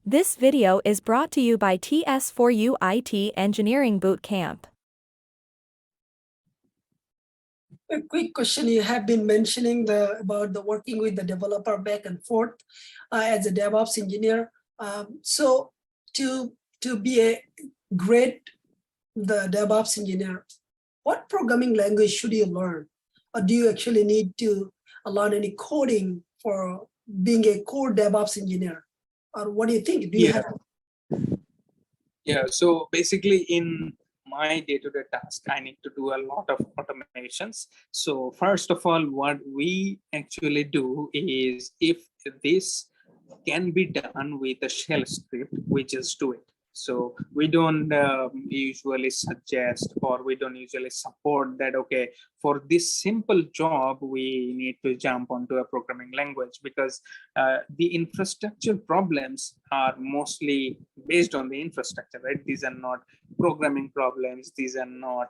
This video is brought to you by TS4U IT Engineering Bootcamp. A quick question: you have been mentioning about the working with the developer back and forth as a DevOps engineer. So to be a great DevOps engineer, what programming language should you learn, or do you actually need to learn any coding for being a core DevOps engineer, or what do you think? Do you have? Yeah, so basically in my day-to-day task, I need to do a lot of automations. So first of all, what we actually do is, if this can be done with a shell script, we just do it. So we don't usually suggest, or we don't usually support that, okay, for this simple job, we need to jump onto a programming language, because the infrastructure problems are mostly based on the infrastructure, right? These are not programming problems. These are not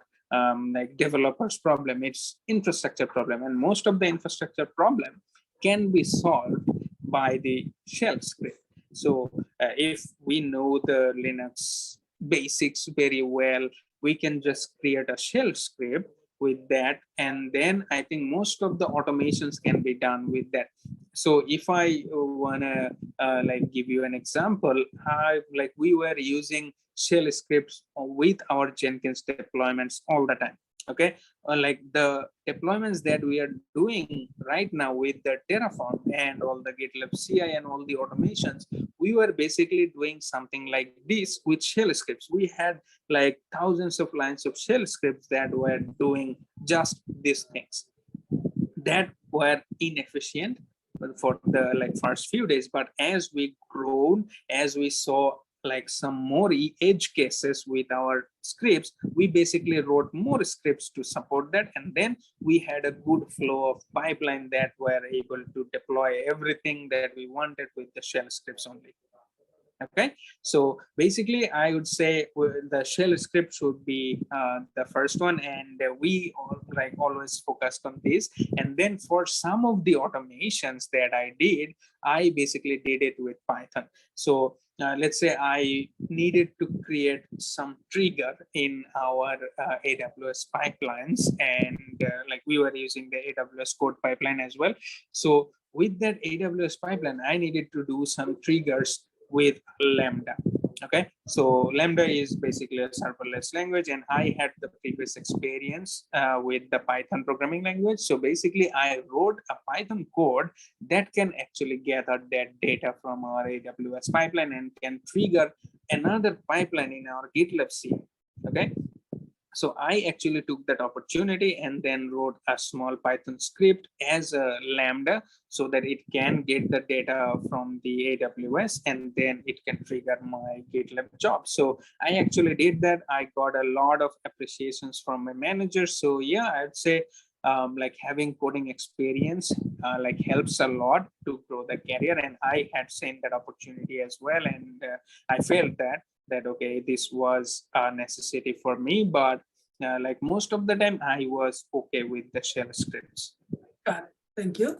like developers problem. It's infrastructure problem. And most of the infrastructure problem can be solved by the shell script. So if we know the Linux basics very well, we can just create a shell script with that, and then I think most of the automations can be done with that. So if I wanna like give you an example, we were using shell scripts with our Jenkins deployments all the time. Okay, like the deployments that we are doing right now with the Terraform and all the GitLab CI and all the automations, we were basically doing something like this with shell scripts. We had like thousands of lines of shell scripts that were doing just these things that were inefficient for the first few days. But as we grown, as we saw like some more edge cases with our scripts, we basically wrote more scripts to support that, and then we had a good flow of pipeline that were able to deploy everything that we wanted with the shell scripts only. Okay, so basically I would say the shell script should be the first one, and we always focused on this. And then for some of the automations that I did, I basically did it with Python. So let's say I needed to create some trigger in our AWS pipelines, and we were using the AWS code pipeline as well. So with that AWS pipeline, I needed to do some triggers with Lambda. Okay, so Lambda is basically a serverless language, and I had the previous experience with the Python programming language. So basically I wrote a Python code that can actually gather that data from our AWS pipeline and can trigger another pipeline in our GitLab CI. Okay, so I actually took that opportunity and then wrote a small Python script as a Lambda so that it can get the data from the AWS, and then it can trigger my GitLab job. So I actually did that. I got a lot of appreciations from my manager. So yeah, I'd say having coding experience helps a lot to grow the career. And I had seen that opportunity as well. And I felt that okay, this was a necessity for me, but most of the time I was okay with the shell scripts. Got it. Thank you.